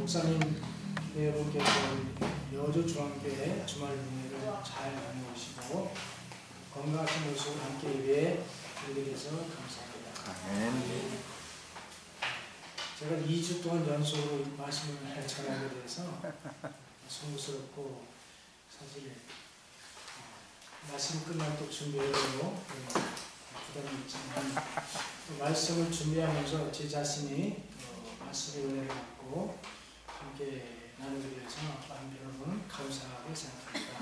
목사님 여러분께서 여주 중앙교회 주말 은혜를 잘 다녀오시고 건강하신 모습으로 함께 예배 드리게 돼서 감사합니다. 제가 2주 동안 연속으로 말씀을 전하게 돼서 송구스럽고 사실 말씀 끝날 때 준비하려고 부담이 있지만 말씀을 준비하면서 제 자신이 말씀의 은혜를 받고 함께 나누기 위해서 여러분 감사하게 생각합니다.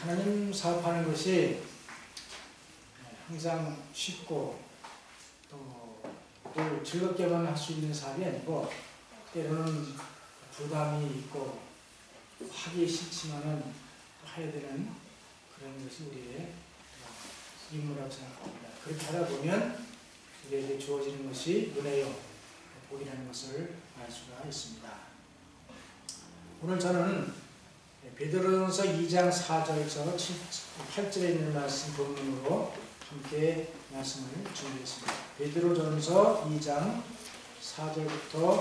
하나님 사업하는 것이 항상 쉽고 또 즐겁게만 할 수 있는 사업이 아니고 때로는 부담이 있고 하기 싫지만은 해야 되는 그런 것이 우리의 임무라고 생각합니다. 그렇게 하다 보면 우리에게 주어지는 것이 은혜요 복이라는 것을 알 수가 있습니다. 오늘 저는 베드로전서 2장 4절에서 8절에 있는 말씀 본문으로 함께 말씀을 준비했습니다. 베드로전서 2장 4절부터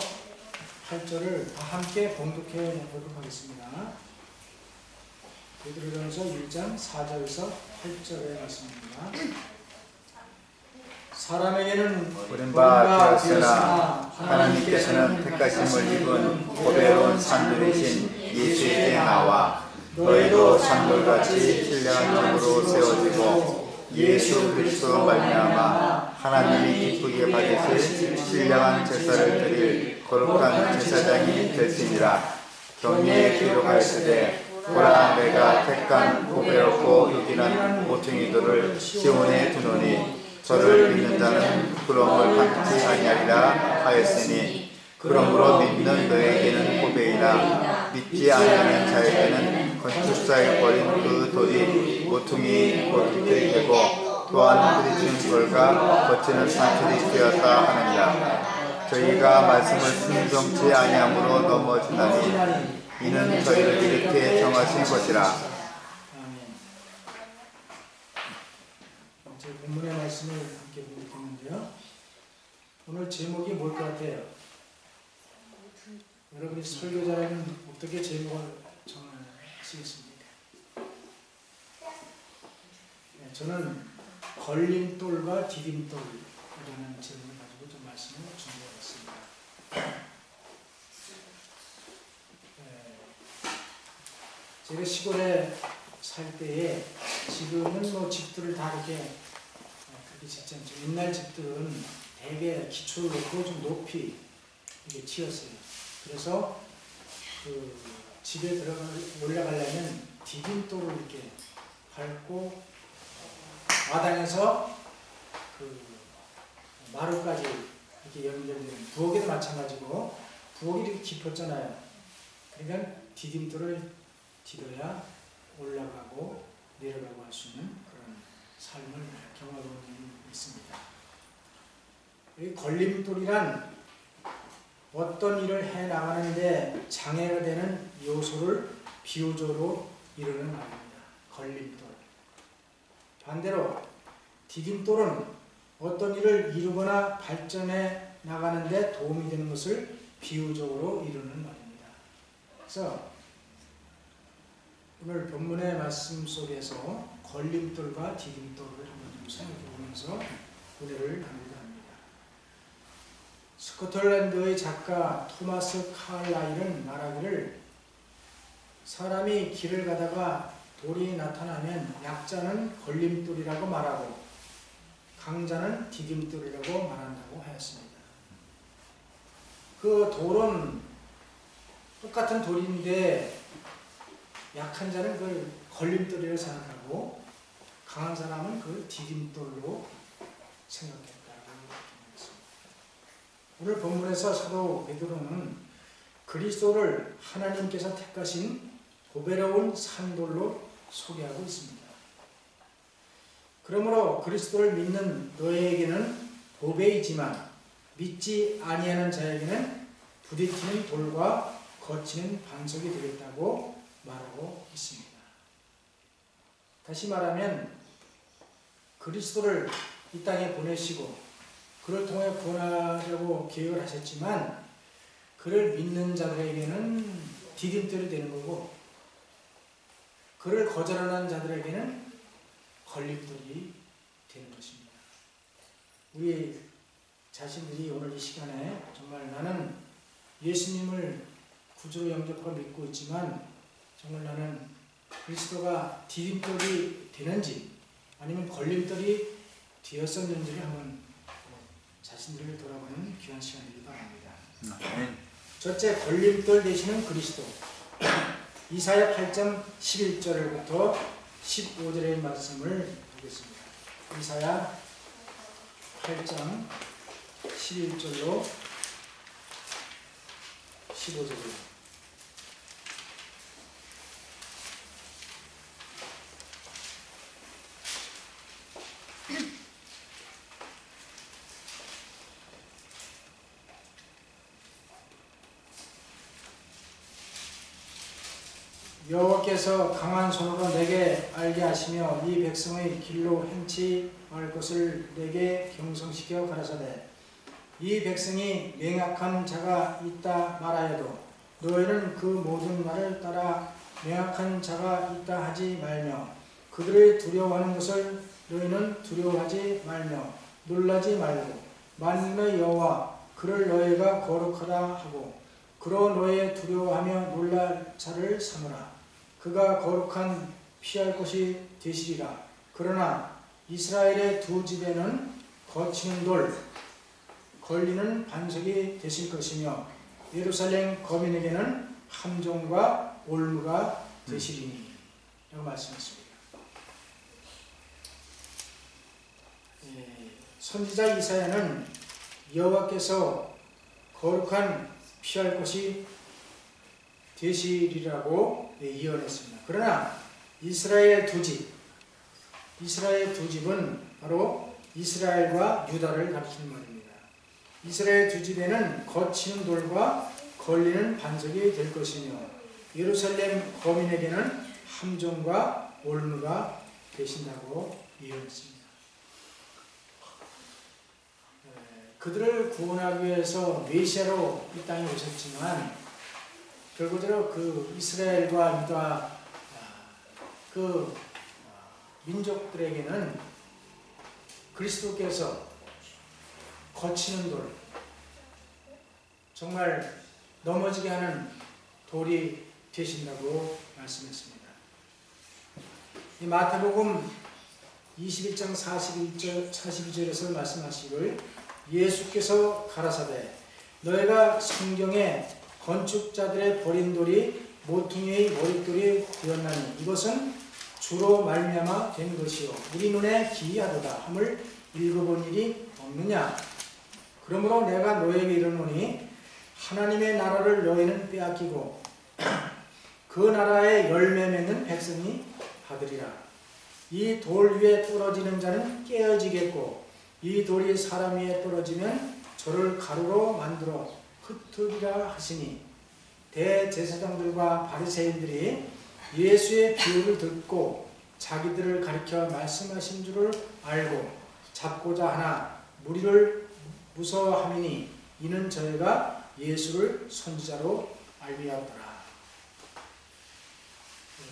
8절을 다 함께 봉독해 보도록 하겠습니다. 베드로전서 1장 4절에서 8절의 말씀입니다. 사람에게는 부른 바 되었으나 하나님께서는 택하심을 입은 보배로운 산돌이신 예수에게 나와 너희도 산돌같이 신령한 점으로 세워지고 예수 그리스도로 말미암아 하나님이 기쁘게 받으실 신령한 제사를 드릴 거룩한 제사장이 될지니라. 경리에 기록하였으되 보라 내가 택한 보배롭고 유기한 모퉁이들을 시온에 두노니 저를 믿는 자는 부끄러움을 받지 아니하리라 하였으니 그러므로 믿는 너에게는 보배이나 믿지 아니하는 자에게는 건축사에 버린 그 돌이 모퉁이 못이 되고 또한 부딪힌 돌과 거치는 산들이 되었다 하느니라. 저희가 말씀을 순종치 아니함으로 넘어지나니 이는 저희를 이렇게 정하신 것이라. 제 본문의 말씀을 함께 보겠는데요. 오늘 제목이 뭘 것 같아요? 여러분이 설교자라면 어떻게 제목을 정하시겠습니까? 네, 저는 걸림돌과 디딤돌이라는 제목을 가지고 좀 말씀을 준비해봤습니다. 제가 시골에 살 때에 지금은 뭐 집들을 다 이렇게 그렇게 짓지 않죠. 옛날 집들은 대개 기초를 놓고 좀 높이 이렇게 지었어요. 그래서 그 집에 올라가려면 디딤돌을 이렇게 밟고 마당에서 그 마루까지 이렇게 연결되는 부엌에도 마찬가지고 부엌이 이렇게 깊었잖아요. 그러니까 디딤돌을 디뎌야 올라가고 내려가고 할 수 있는 그런 삶을 경험하고 있습니다. 이 걸림돌이란 어떤 일을 해나가는데 장애가 되는 요소를 비유적으로 이루는 말입니다. 걸림돌. 반대로 디딤돌은 어떤 일을 이루거나 발전해 나가는데 도움이 되는 것을 비유적으로 이루는 말입니다. 그래서 오늘 본문의 말씀 속에서 걸림돌과 디딤돌을 한번 좀 생각해보면서 은혜를 나누고자 합니다. 스코틀랜드의 작가 토마스 칼라일은 말하기를 사람이 길을 가다가 돌이 나타나면 약자는 걸림돌이라고 말하고 강자는 디딤돌이라고 말한다고 하였습니다. 그 돌은 똑같은 돌인데 약한 자는 그걸 걸림돌이라고 생각하고 강한 사람은 그걸 디딤돌로 생각했다고 말했습니다. 오늘 본문에서 사도 베드로는 그리스도를 하나님께서 택하신 보배로운 산돌로 소개하고 있습니다. 그러므로 그리스도를 믿는 너희에게는 보배이지만 믿지 아니하는 자에게는 부딪히는 돌과 거치는 반석이 되겠다고 말하고 있습니다. 다시 말하면 그리스도를 이 땅에 보내시고 그를 통해 구원하려고 계획을 하셨지만 그를 믿는 자들에게는 디딤돌이 되는 거고, 그를 거절하는 자들에게는 걸림돌이 되는 것입니다. 우리 자신들이 오늘 이 시간에 정말 나는 예수님을 구주로 영접하고 믿고 있지만 정말 나는 그리스도가 디딤돌이 되는지 아니면 걸림돌이 되었었는지를 한번 자신들을 돌아보는 귀한 시간이기도 합니다. 첫째, 걸림돌 되시는 그리스도. 이사야 8장 11절부터 15절의 말씀을 보겠습니다. 이사야 8장 11절로 15절입니다. 여호와께서 강한 손으로 내게 알게 하시며 이 백성의 길로 행치 말 것을 내게 경성시켜 가라사대 이 백성이 맹약한 자가 있다 말하여도 너희는 그 모든 말을 따라 맹약한 자가 있다 하지 말며 그들을 두려워하는 것을 너희는 두려워하지 말며 놀라지 말고 만민의 여호와 그를 너희가 거룩하다 하고 그로 너희 두려워하며 놀랄 자를 삼으라. 그가 거룩한 피할 곳이 되시리라. 그러나 이스라엘의 두 집에는 거치는 돌, 걸리는 반석이 되실 것이며 예루살렘 거민에게는 함정과 올무가 되시리니 라고 말씀했습니다. 선지자 이사야는 여호와께서 거룩한 피할 곳이 되시리라고 예언했습니다. 그러나 이스라엘 두 집은 바로 이스라엘과 유다를 가리키는 말입니다. 이스라엘 두 집에는 거치는 돌과 걸리는 반석이 될 것이며 예루살렘 거민에게는 함정과 올무가 되신다고 예언했습니다. 그들을 구원하기 위해서 메시아로 이 땅에 오셨지만 결국적으로 그 이스라엘과 유다 그 민족들에게는 그리스도께서 거치는 돌, 정말 넘어지게 하는 돌이 되신다고 말씀했습니다. 이 마태복음 21장 42절에서 말씀하시길 예수께서 가라사대 너희가 성경에 건축자들의 버린 돌이 모퉁이의 머릿돌이 되었나니 이것은 주로 말미암아 된 것이요 우리 눈에 기이하도다 함을 읽어본 일이 없느냐. 그러므로 내가 너에게 이르노니 하나님의 나라를 너희는 빼앗기고 그 나라의 열매 맺는 백성이 받으리라. 이 돌 위에 떨어지는 자는 깨어지겠고 이 돌이 사람 위에 떨어지면 저를 가루로 만들어 흩으리라 하시니 대제사장들과 바리새인들이 예수의 비유를 듣고 자기들을 가리켜 말씀하신 줄을 알고 잡고자 하나 무리를 무서워함이니 이는 저희가 예수를 선지자로 알미하더라.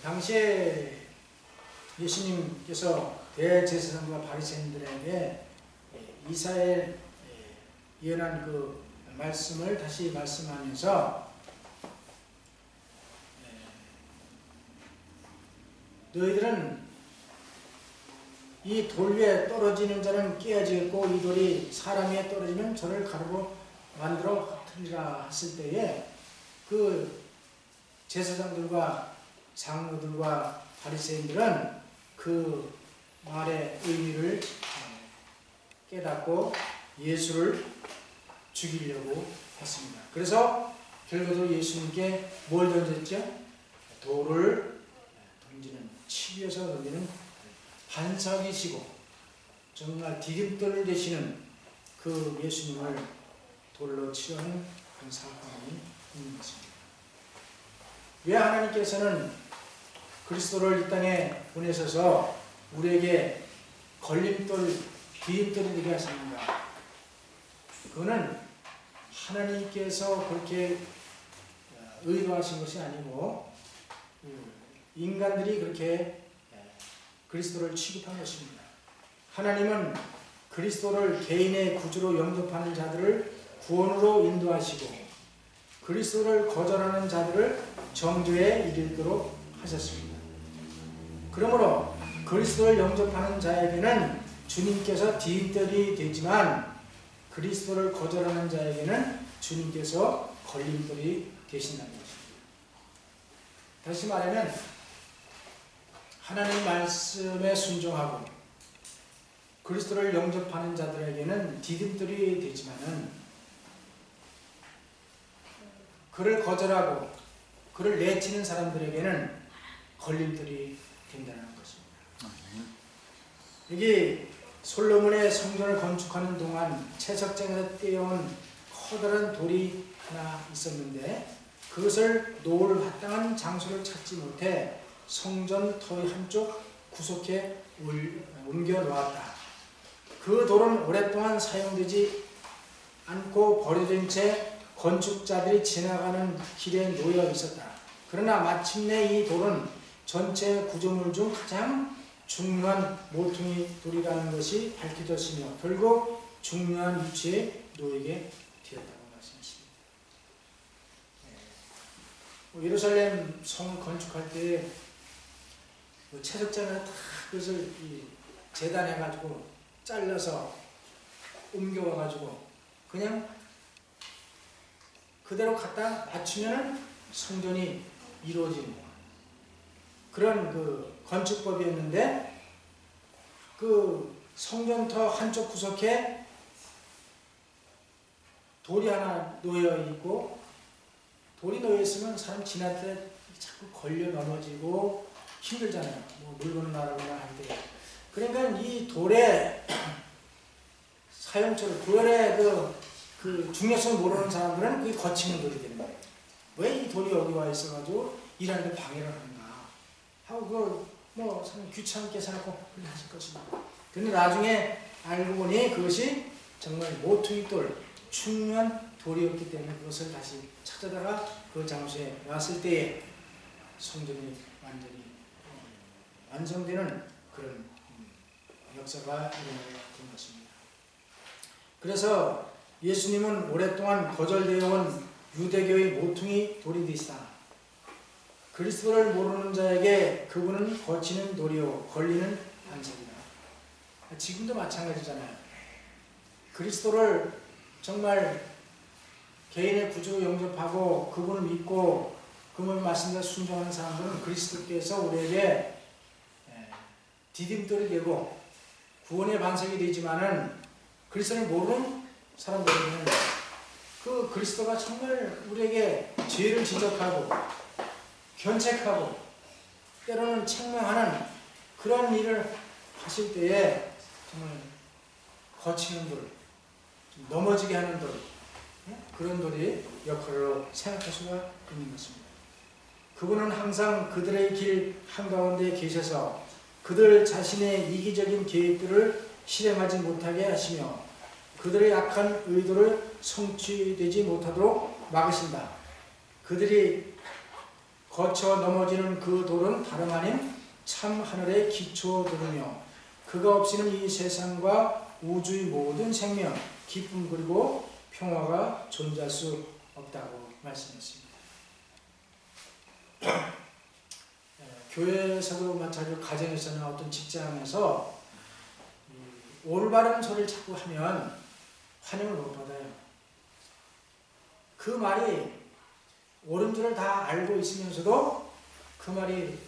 당시에 예수님께서 대제사장과 바리새인들에게 이사야의 예언한 그 말씀을 다시 말씀하면서 너희들은 이 돌 위에 떨어지는 자는 깨어지겠고 이 돌이 사람 위에 떨어지면 저를 가루로 만들어 흩으리라 했을 때에 그 제사장들과 장로들과 바리새인들은 그 말의 의미를 깨닫고 예수를 죽이려고 했습니다. 그래서 결국으로 예수님께 뭘 던졌죠? 돌을 던지는, 치유해서 던지는 반석이시고 정말 디딤돌을 되시는 그 예수님을 돌로 치려는 그런 사건이 있는 것입니다. 왜 하나님께서는 그리스도를 이 땅에 보내셔서 우리에게 걸림돌, 디딤돌이 되게 하셨는가? 그거는 하나님께서 그렇게 의도하신 것이 아니고 인간들이 그렇게 그리스도를 취급한 것입니다. 하나님은 그리스도를 개인의 구주로 영접하는 자들을 구원으로 인도하시고 그리스도를 거절하는 자들을 정죄에 이르도록 하셨습니다. 그러므로 그리스도를 영접하는 자에게는 주님께서 디딤돌이 되지만 그리스도를 거절하는 자에게는 주님께서 걸림돌이 되신다는 것입니다. 다시 말하면 하나님 말씀에 순종하고 그리스도를 영접하는 자들에게는 디딤돌이 되지만은 그를 거절하고 그를 내치는 사람들에게는 걸림돌이 된다는 것입니다. 여기 솔로몬의 성전을 건축하는 동안 채석장에서 떼어온 커다란 돌이 하나 있었는데 그것을 놓을 마땅한 장소를 찾지 못해 성전 터의 한쪽 구석에 옮겨 놓았다. 그 돌은 오랫동안 사용되지 않고 버려진 채 건축자들이 지나가는 길에 놓여 있었다. 그러나 마침내 이 돌은 전체 구조물 중 가장 중요한 모퉁이 돌이라는 것이 밝혀졌으며 결국 중요한 위치에 놓이게 되었다고 말씀하십니다. 예루살렘 성을 건축할 때 채석장을 다 그것을 재단해가지고 잘라서 옮겨와가지고 그냥 그대로 갖다 맞추면 성전이 이루어지는 그런 그 건축법이었는데 그 성전터 한쪽 구석에 돌이 하나 놓여 있고 돌이 놓여 있으면 사람 지날 때 자꾸 걸려 넘어지고 힘들잖아요. 뭐 물건을 나르거나 할 때. 그러니까 이 돌의 사용처를 돌의 그 중요성을 모르는 사람들은 그게 거치는 돌이 되는 거예요. 왜 이 돌이 여기 와 있어가지고 일하는데 방해를 하는가 하고 그걸 뭐 귀찮게 생각하고 그렇게 하실 것입니다. 근데 나중에 알고 보니 그것이 정말 모퉁이돌, 중요한 돌이었기 때문에 그것을 다시 찾아다가 그 장소에 왔을 때에 성전이 완전히 완성되는 그런 역사가 일어나게 된 것입니다. 그래서 예수님은 오랫동안 거절되어 온 유대교의 모퉁이 돌이 되시다. 그리스도를 모르는 자에게 그분은 거치는 돌이요 걸리는 반석이다. 지금도 마찬가지잖아요. 그리스도를 정말 개인의 구주로 영접하고 그분을 믿고 그분의 말씀에 순종하는 사람들은 그리스도께서 우리에게 디딤돌이 되고 구원의 반석이 되지만은 그리스도를 모르는 사람들에게는 그 그리스도가 정말 우리에게 죄를 지적하고 견책하고 때로는 책망하는 그런 일을 하실 때에 정말 거치는 돌, 넘어지게 하는 돌, 그런 돌이 역할로 생각할 수가 있는 것입니다. 그분은 항상 그들의 길 한가운데 계셔서 그들 자신의 이기적인 계획들을 실행하지 못하게 하시며 그들의 악한 의도를 성취되지 못하도록 막으신다. 그들이 거쳐 넘어지는 그 돌은 다름 아닌 참 하늘의 기초돌이며 그가 없이는 이 세상과 우주의 모든 생명, 기쁨 그리고 평화가 존재할 수 없다고 말씀했습니다. 교회에서도 마찬가지로 가정에서나 어떤 직장에서 올바른 소리를 자꾸 하면 환영을 못 받아요. 그 말이 옳은 줄을 다 알고 있으면서도 그 말이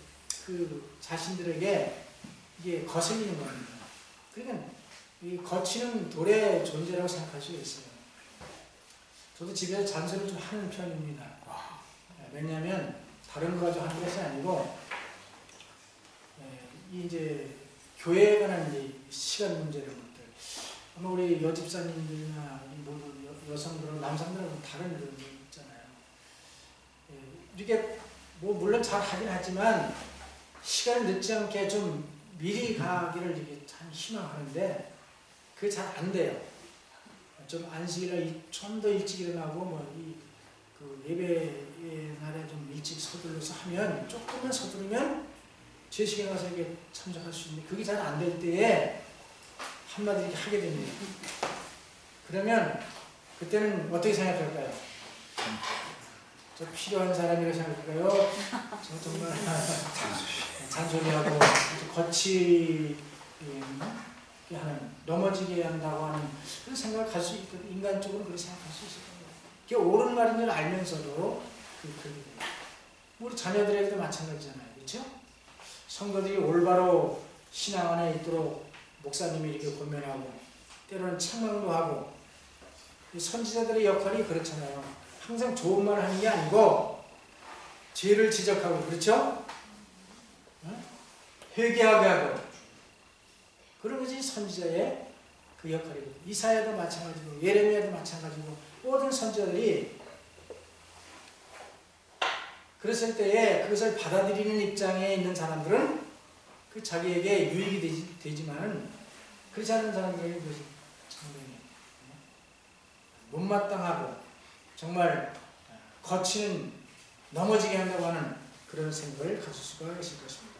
그 자신들에게 이게 거슬리는 겁니다. 그러니까 이 거치는 돌의 존재라고 생각할 수 있어요. 저도 집에서 잔소리를 좀 하는 편입니다. 왜냐하면 다른 거 가지고 하는 것이 아니고 이제 교회에 관한 이제 시간 문제라는 것들 아마 우리 여집사님들이나 여성들은 남성들은 다른 일을 있잖아요. 이렇게 뭐 물론 잘 하긴 하지만 시간을 늦지 않게 좀 미리 가기를 이렇게 참 희망하는데 그게 잘 안 돼요. 좀 안식일날 좀 더 일찍 일어나고 그 예배의 날에 좀 일찍 서둘러서 하면 조금만 서두르면 제식에 가서 이게 참석할 수 있는데 그게 잘 안 될 때에 한마디 이렇게 하게 됩니다. 그러면 그때는 어떻게 생각할까요? 저 필요한 사람이라고 생각할까요? 저 정말 잔소리하고 거치 하는 넘어지게 한다고 하는 그런 생각을 가질 수 있거든요. 인간적으로 그렇게 생각할 수 있을 겁니다. 그게 옳은 말인 줄 알면서도 그렇게 돼요. 우리 자녀들에게도 마찬가지잖아요. 그렇죠? 성도들이 올바로 신앙 안에 있도록 목사님이 이렇게 권면하고 때로는 책망도 하고 선지자들의 역할이 그렇잖아요. 항상 좋은 말을 하는 게 아니고 죄를 지적하고 그렇죠? 회개하게 하고 그런 것이 선지자의 그 역할이거든요. 이사야도 마찬가지고 예레미야도 마찬가지고 모든 선지자들이 그랬을 때에 그것을 받아들이는 입장에 있는 사람들은 그 자기에게 유익이 되지만 그렇지 않은 사람들에게 그것이 상당히 못마땅하고 정말 거치는 넘어지게 한다고 하는 그런 생각을 가질 수가 있을 것입니다.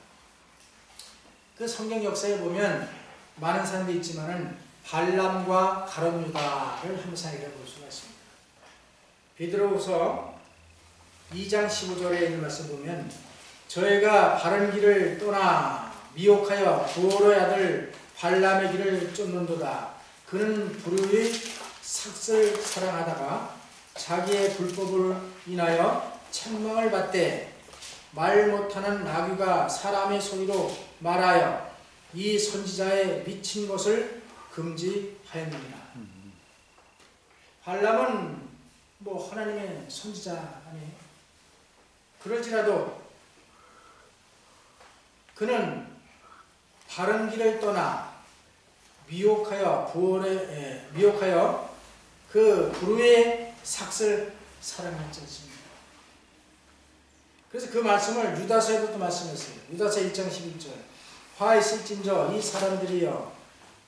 그 성경 역사에 보면 많은 사람들이 있지만은 발람과 가룟 유다를 한 사이라고 볼 수가 있습니다. 베드로후서 2장 15절에 있는 말씀 보면 저희가 바른 길을 떠나 미혹하여 부올의 아들 발람의 길을 쫓는도다. 그는 불의의 삭을 사랑하다가 자기의 불법을 인하여 책망을 받되 말 못하는 나귀가 사람의 소리로 말하여 이 선지자의 미친 것을 금지하였느니라. 발람은 하나님의 선지자 아니에요. 그럴지라도 그는 바른 길을 떠나 미혹하여 그 불의의 삭을 사랑하지 않습니다. 그래서 그 말씀을 유다서에도 또 말씀했어요. 유다서 1장 11절 화 있을진저 이 사람들이여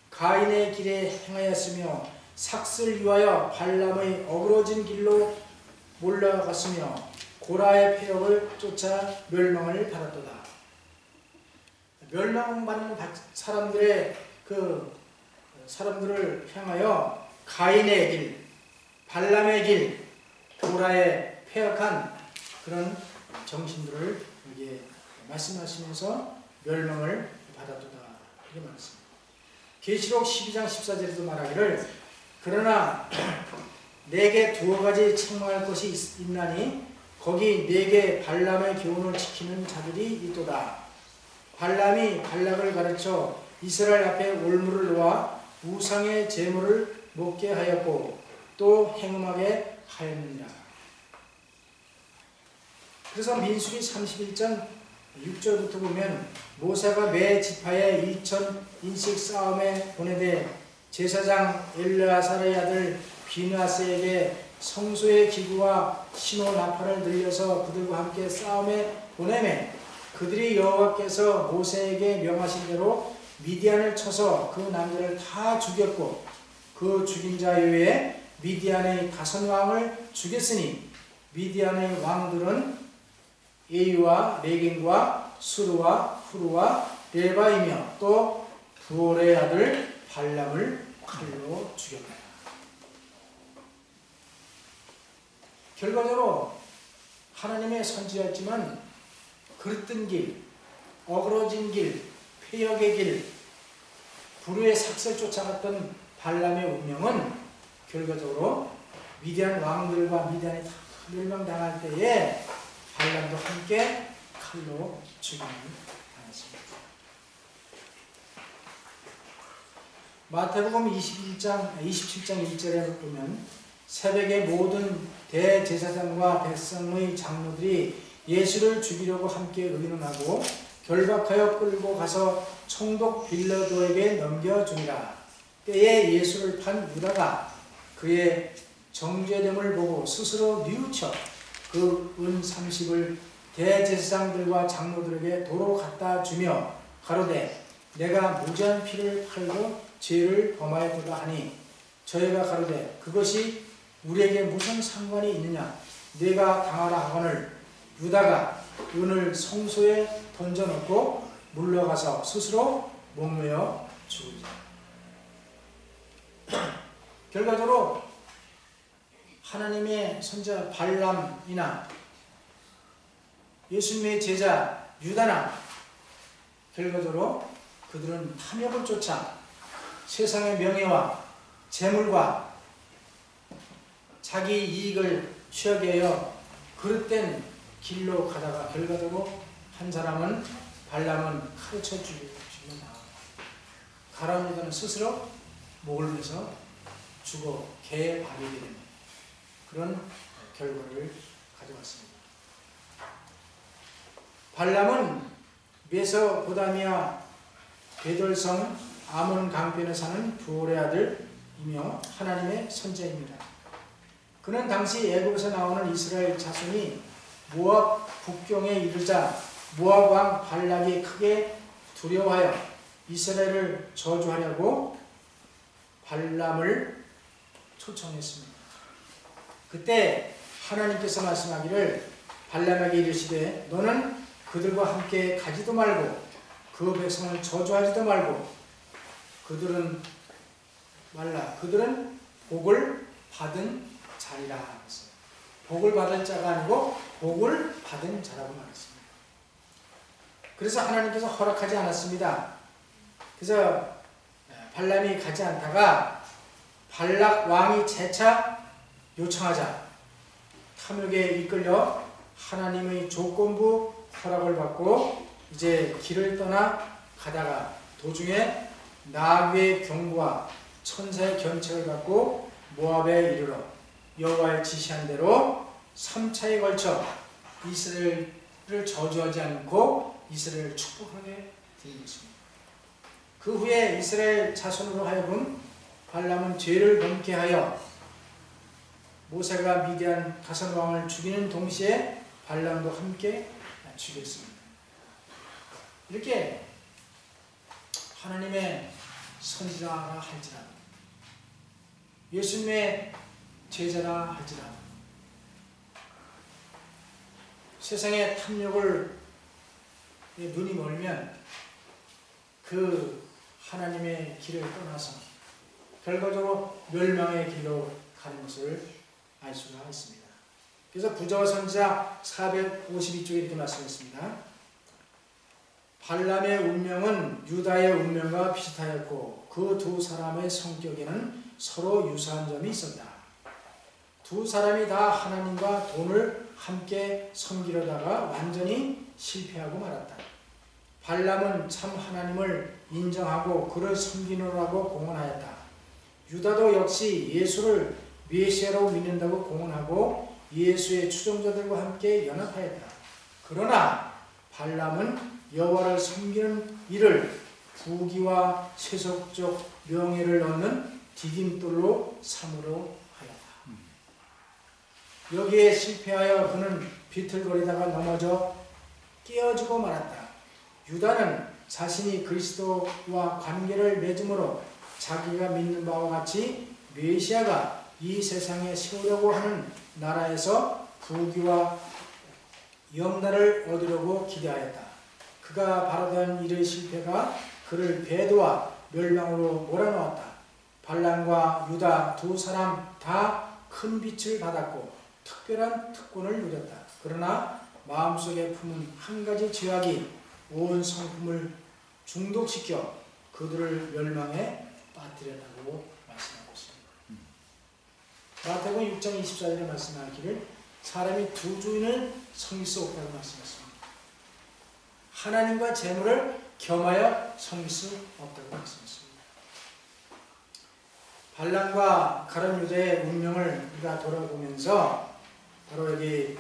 가인의 길에 행하였으며 삭을 위하여 발람의 어그러진 길로 몰려갔으며 고라의 폐역을 쫓아 멸망을 받았도다. 멸망받는 사람들을 향하여 가인의 길, 발람의 길, 고라의 폐역한 그런 정신들을 여기에 말씀하시면서 멸망을 받았도다. 이렇게 말했습니다. 계시록 12장 14절에도 말하기를 그러나 내게 두어 가지 책망할 것이 있나니 거기 내게 발람의 교훈을 지키는 자들이 있도다. 발람이 발락을 가르쳐 이스라엘 앞에 올무를 놓아 우상의 제물을 먹게 하였고 또 행음하게 하였느니라. 그래서 민수기 31장 6절부터 보면 모세가 매 지파에 2000인씩 싸움에 보내되 제사장 엘르아살의 아들 비느하스에게 성소의 기구와 신호 나팔을 들려서 그들과 함께 싸움에 보내매 그들이 여호와께서 모세에게 명하신 대로 미디안을 쳐서 그 남자를 다 죽였고 그 죽인 자 외에 미디안의 5왕을 죽였으니 미디안의 왕들은 에이와 레겐과 수르와 후르와 레바이며 또 부올의 아들 발람을 칼로 죽였다. 결과적으로 하나님의 선지였지만 그릇된 길, 어그러진 길, 폐역의 길, 불의의 삭을 쫓아갔던 발람의 운명은 결과적으로 미디안 왕들과 미디안이 다 멸망당할 때에 발람도 함께 칼로 죽임을 당했습니다. 마태복음 27장 1절에 보면 새벽에 모든 대제사장과 백성의 장로들이 예수를 죽이려고 함께 의논하고 결박하여 끌고 가서 총독 빌라도에게 넘겨주니라. 때에 예수를 판 유다가 그의 정죄됨을 보고 스스로 뉘우쳐 그 은 30을 대제사장들과 장로들에게 도로 갖다 주며 가로되 내가 무죄한 피를 팔고 죄를 범하였도다 하니 저희가 가로되 그것이 우리에게 무슨 상관이 있느냐 내가 당하라 하거늘 유다가 은을 성소에 던져놓고 물러가서 스스로 목매어 죽으리라. 결과적으로 하나님의 선자 발람이나 예수님의 제자 유다나 결과적으로 그들은 탐욕을 쫓아 세상의 명예와 재물과 자기 이익을 취하게 하여 그릇된 길로 가다가 결과적으로 한 사람은 발람은 가르쳐 죽는다. 가룟 유다는 스스로 목을 매서 죽어 개에 박이게 되는 그런 결과를 가져왔습니다. 발람은 메소포타미아 베돌성 아몬 강변에 사는 부올의 아들이며 하나님의 선자입니다. 그는 당시 애굽에서 나오는 이스라엘 자손이 모압 국경에 이르자 모압 왕 발락이 크게 두려워하여 이스라엘을 저주하려고 발람을 초청했습니다. 그때 하나님께서 말씀하기를 발람에게 이르시되 너는 그들과 함께 가지도 말고 그 백성을 저주하지도 말고 그들은 복을 받은 자리라 했어요. 복을 받은 자가 아니고 복을 받은 자라고 말했습니다. 그래서 하나님께서 허락하지 않았습니다. 그래서 발람이 가지 않다가 발락 왕이 재차 요청하자 탐욕에 이끌려 하나님의 조건부 허락을 받고 이제 길을 떠나 가다가 도중에 나귀의 경보와 천사의 견책을 받고 모압에 이르러 여호와의 지시한 대로 3차에 걸쳐 이스라엘을 저주하지 않고 이스라엘을 축복하게 된 것입니다. 그 후에 이스라엘 자손으로 하여금 발람은 죄를 범케 하여 모세가 미디안 가선 왕을 죽이는 동시에 발람도 함께 죽였습니다. 이렇게 하나님의 선지자라 할지라도 예수님의 제자라 할지라도 세상의 탐욕을 눈이 멀면 그 하나님의 길을 떠나서 결과적으로 멸망의 길로 가는 것을 알 수가 있습니다. 그래서 부자와 선지자 452쪽에 이렇게 말씀했습니다. 발람의 운명은 유다의 운명과 비슷하였고 그 두 사람의 성격에는 서로 유사한 점이 있었다. 두 사람이 다 하나님과 돈을 함께 섬기려다가 완전히 실패하고 말았다. 발람은 참 하나님을 인정하고 그를 섬기느라고 공언하였다. 유다도 역시 예수를 메시아로 믿는다고 공언하고 예수의 추종자들과 함께 연합하였다. 그러나 발람은 여호와를 섬기는 일을 부귀와 세속적 명예를 얻는 디딤돌로 삼으려 하였다. 여기에 실패하여 그는 비틀거리다가 넘어져 깨어지고 말았다. 유다는 자신이 그리스도와 관계를 맺음으로 자기가 믿는 바와 같이 메시아가 이 세상에 세우려고 하는 나라에서 부귀와 영달을 얻으려고 기대하였다. 그가 바라던 일의 실패가 그를 배도와 멸망으로 몰아넣었다. 발람과 유다 두 사람 다 큰 빛을 받았고 특별한 특권을 누렸다. 그러나 마음속에 품은 한 가지 죄악이 온 성품을 중독시켜 그들을 멸망에 빠뜨렸다고 말씀하고 있습니다. 마태복음 6장 24절에 말씀하기를 사람이 두 주인을 섬길 수 없다고 말씀했습니다. 하나님과 재물을 겸하여 섬길 수 없다고 말씀했습니다. 발람과 가룟 유다의 운명을 우리가 돌아보면서 바로 여기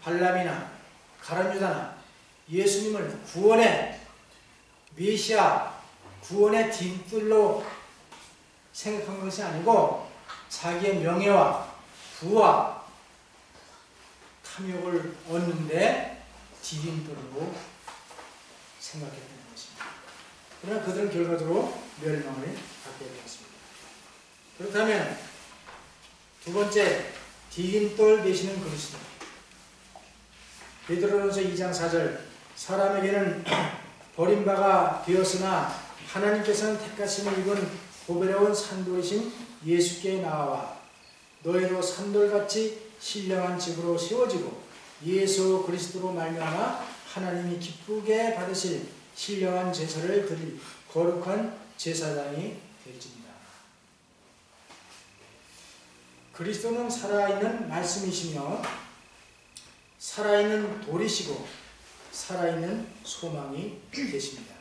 발람이나 가룟 유다나 예수님을 구원의 메시아, 구원의 뒷뜰로 생각한 것이 아니고 자기의 명예와 부와 탐욕을 얻는데 디딤돌로 생각했던 것입니다. 그러나 그들은 결과적으로 멸망을 받게 되었습니다. 그렇다면 두 번째, 디딤돌 되시는 그리스도. 베드로전서 2장 4절, 사람에게는 버림바가 되었으나 하나님께서는 택하심을 입은 보배로운 산돌이신 예수께 나아와 너희도 산돌같이 신령한 집으로 세워지고 예수 그리스도로 말미암아 하나님이 기쁘게 받으실 신령한 제사를 드릴 거룩한 제사장이 될지니라. 그리스도는 살아있는 말씀이시며 살아있는 돌이시고 살아있는 소망이 되십니다.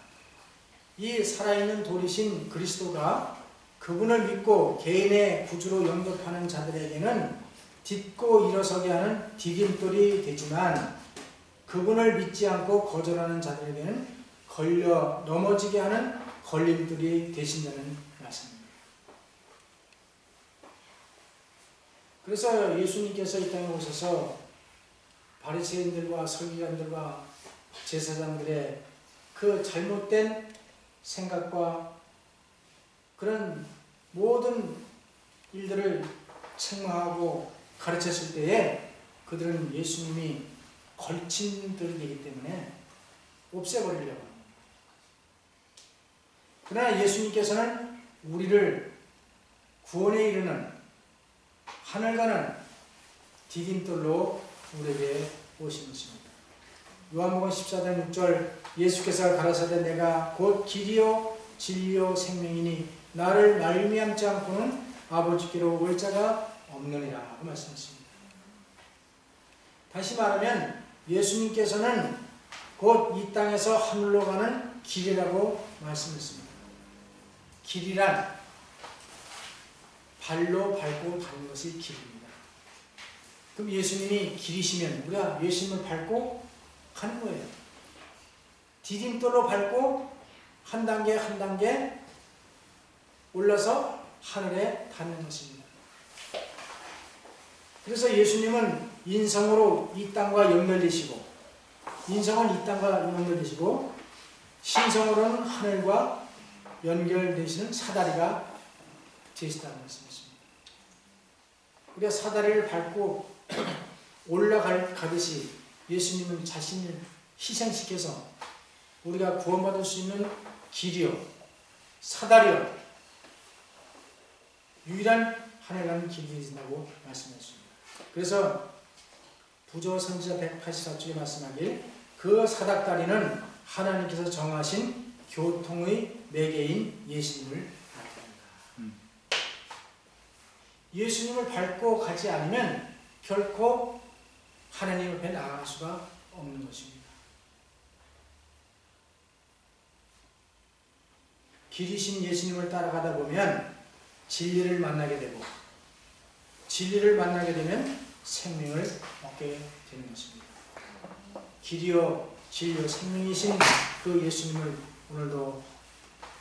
이 살아있는 돌이신 그리스도가 그분을 믿고 개인의 구주로 영접하는 자들에게는 딛고 일어서게 하는 디딤돌이 되지만 그분을 믿지 않고 거절하는 자들에게는 걸려 넘어지게 하는 걸림돌이 되신다는 말씀입니다. 그래서 예수님께서 이 땅에 오셔서 바리새인들과 서기관들과 제사장들의 그 잘못된 생각과 그런 모든 일들을 책망하고 가르쳤을 때에 그들은 예수님이 걸친 들이 되기 때문에 없애버리려고 합니다. 그러나 예수님께서는 우리를 구원에 이르는 하늘 가는 디딤돌로 우리에게 오신 것입니다. 요한복음 14장 6절, 예수께서 가라사대 내가 곧 길이요 진리요 생명이니 나를 말미암지 않고는 아버지께로 올 자가 없느니라 하고 말씀하십니다. 다시 말하면 예수님께서는 곧 이 땅에서 하늘로 가는 길이라고 말씀했습니다. 길이란 발로 밟고 가는 것이 길입니다. 그럼 예수님이 길이시면 우리가 예수님을 밟고 가는 거예요. 디딤돌로 밟고 한 단계 한 단계 올라서 하늘에 닿는 것입니다. 그래서 예수님은 인성으로 이 땅과 연결되시고 인성은 이 땅과 연결되시고 신성으로는 하늘과 연결되시는 사다리가 되시다는 말씀이십니다. 우리가 사다리를 밟고 올라가듯이 예수님은 자신을 희생시켜서 우리가 구원받을 수 있는 길이요 사다리요 유일한 하늘 가는 길이 되신다고 말씀하셨습니다. 그래서 부조 선지자 184쪽에 말씀하길 그 사닥다리는 하나님께서 정하신 교통의 매개인 예수님을 나타냅니다. 예수님을 밟고 가지 않으면 결코 하나님 앞에 나아갈 수가 없는 것입니다. 길이신 예수님을 따라가다 보면 진리를 만나게 되고 진리를 만나게 되면 생명을 얻게 되는 것입니다. 길이요 진리요 생명이신 그 예수님을 오늘도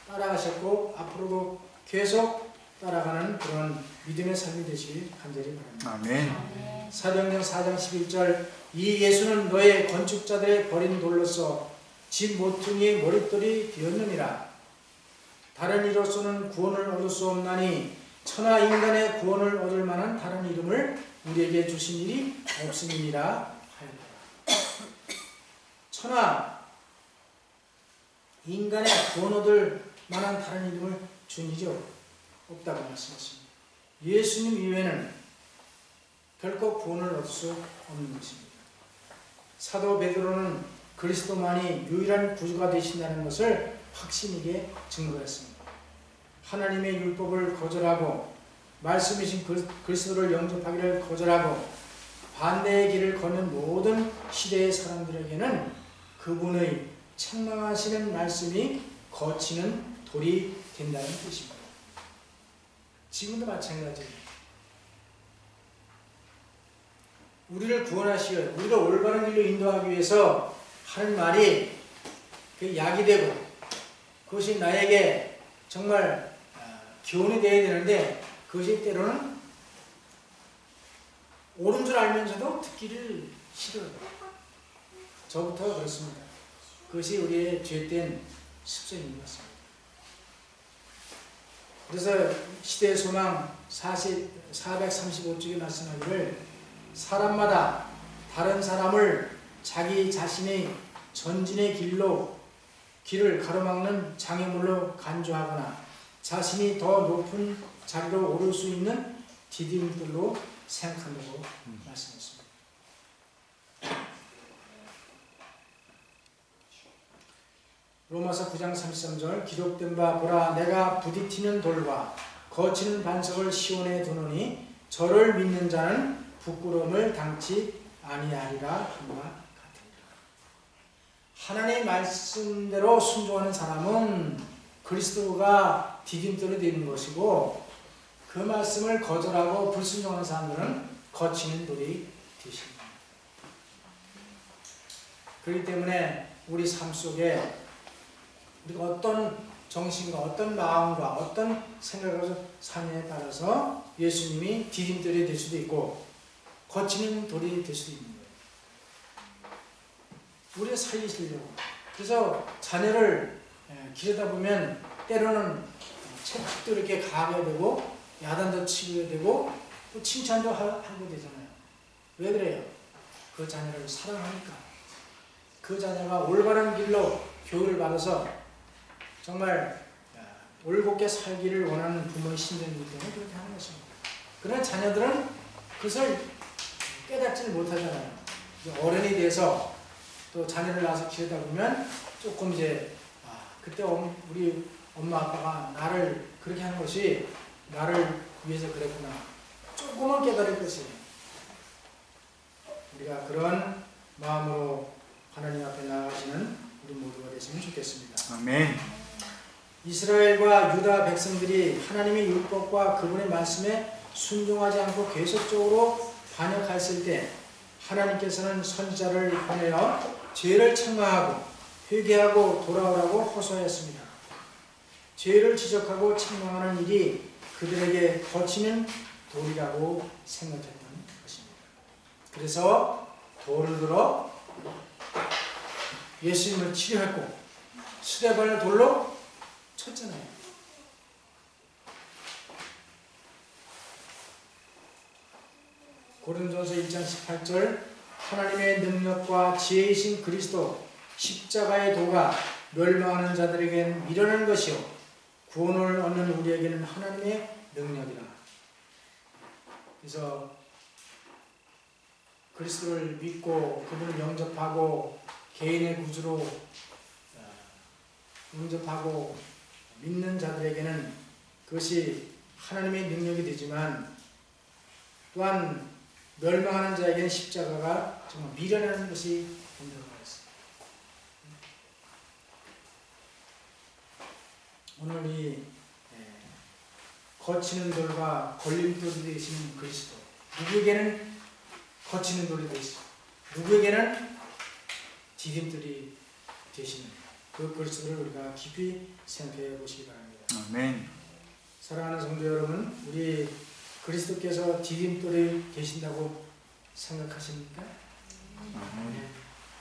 따라가셨고 앞으로도 계속 따라가는 그런 믿음의 삶이 되시길 간절히 바랍니다. 아멘. 사도행전 4장 11절 이 예수는 너의 건축자들의 버린 돌로서 집 모퉁이의 머릿돌이 되었느니라. 다른 이로서는 구원을 얻을 수 없나니 천하 인간의 구원을 얻을 만한 다른 이름을 우리에게 주신 일이 없음이니라 하였다. 천하 인간의 구원 얻을 만한 다른 이름을 준 일이 없다고 말씀하십니다. 예수님 이외에는 결코 구원을 얻을 수 없는 것입니다. 사도 베드로는 그리스도만이 유일한 구주가 되신다는 것을 확신있게 증거했습니다. 하나님의 율법을 거절하고 말씀이신 그리스도를 영접하기를 거절하고 반대의 길을 걷는 모든 시대의 사람들에게는 그분의 책망하시는 말씀이 거치는 돌이 된다는 뜻입니다. 지금도 마찬가지입니다. 우리를 구원하시어 우리를 올바른 길로 인도하기 위해서 하는 말이 그 약이 되고 그것이 나에게 정말 교훈이 되어야 되는데 그것이 때로는 옳은 줄 알면서도 듣기를 싫어요. 저부터 그렇습니다. 그것이 우리의 죄된 습성인 것 같습니다. 그래서 시대의 소망 435쪽에 말씀하기를 사람마다 다른 사람을 자기 자신의 전진의 길을 가로막는 장애물로 간주하거나 자신이 더 높은 자리로 오를 수 있는 디딤돌로 생각한다고 말씀했습니다. 로마서 9장 33절 기록된 바 보라 내가 부딪히는 돌과 거치는 반석을 시온에 두노니 저를 믿는 자는 부끄러움을 당치 아니하리라 한바 같으니라. 하나님의 말씀대로 순종하는 사람은 그리스도가 디딤돌이 되는 것이고 그 말씀을 거절하고 불순종하는 사람들은 거치는 돌이 되십니다. 그렇기 때문에 우리 삶 속에 우리가 어떤 정신과 어떤 마음과 어떤 생각을 사느냐에 따라서 예수님이 디딤돌이 될 수도 있고 거치는 돌이 될 수도 있는 거예요. 우리를 살리시려고. 그래서 자녀를 기르다 보면 때로는 채찍도 이렇게 가게 되고 야단도 치게 되고 또 칭찬도 하고 되잖아요. 왜 그래요? 그 자녀를 사랑하니까. 그 자녀가 올바른 길로 교육을 받아서 정말 올곧게 살기를 원하는 부모의 심정이기 때문에 그렇게 하는 것입니다. 그러나 자녀들은 그것을 깨닫지를 못하잖아요. 어른이 돼서 또 자녀를 낳아서 키우다 보면 조금 이제 그때 우리 엄마 아빠가 나를 그렇게 하는 것이 나를 위해서 그랬구나. 조금은 깨달을 것이에요. 우리가 그런 마음으로 하나님 앞에 나아가시는 우리 모두가 됐으면 좋겠습니다. 아멘. 이스라엘과 유다 백성들이 하나님의 율법과 그분의 말씀에 순종하지 않고 계속적으로 반역했을 때 하나님께서는 선지자를 보내어 죄를 책망하고 회개하고 돌아오라고 호소했습니다. 죄를 지적하고 책망하는 일이 그들에게 거치는 돌이라고 생각했던 것입니다. 그래서 돌을 들어 예수님을 치료했고 스데반을 돌로 쳤잖아요. 고린도전서 1장 18절 하나님의 능력과 지혜이신 그리스도 십자가의 도가 멸망하는 자들에게는 미련한 것이요 구원을 얻는 우리에게는 하나님의 능력이라. 그래서 그리스도를 믿고 그분을 영접하고 개인의 구주로 영접하고 믿는 자들에게는 그것이 하나님의 능력이 되지만 또한 멸망하는 자에게는 십자가가 정말 미련한 것이 된다고 말했습니다. 오늘 이 거치는 돌과 걸림돌이 되시는 그리스도, 누구에게는 거치는 돌이 되시고 누구에게는 디딤돌이 되시는 그 그리스도를 우리가 깊이 생각해 보시기 바랍니다. 아멘. 사랑하는 성도 여러분, 우리 그리스도께서 디딤돌이 되신다고 생각하십니까?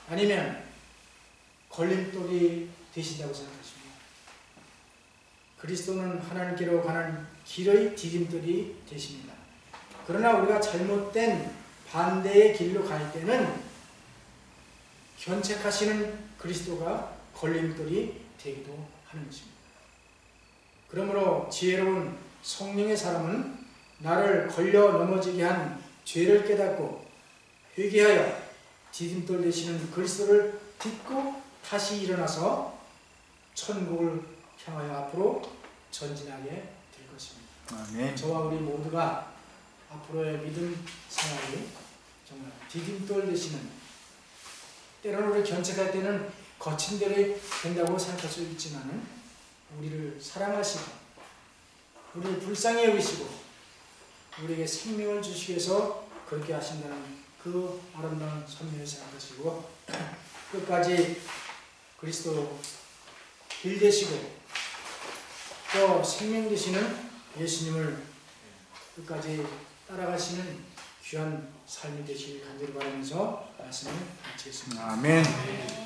아니면 걸림돌이 되신다고 생각하십니까? 그리스도는 하나님께로 가는 길의 디딤돌이 되십니다. 그러나 우리가 잘못된 반대의 길로 갈 때는 견책하시는 그리스도가 걸림돌이 되기도 하는 것입니다. 그러므로 지혜로운 성령의 사람은 나를 걸려 넘어지게 한 죄를 깨닫고 회개하여 디딤돌 되시는 그리스도를 딛고 다시 일어나서 천국을 향하여 앞으로 전진하게 될 것입니다. 아멘. 저와 우리 모두가 앞으로의 믿음 생활이 정말 디딤돌 되시는, 때로는 우리 견책할 때는 거친 대로 된다고 생각할 수 있지만 우리를 사랑하시고 우리를 불쌍히 여기시고 우리에게 생명을 주시기 위해서 그렇게 하신다는 그 아름다운 선명을 생각하시고 끝까지 그리스도 길 되시고 또 생명 되시는 예수님을 끝까지 따라가시는 귀한 삶이 되시길 간절히 바라면서 말씀을 마치겠습니다. 아멘.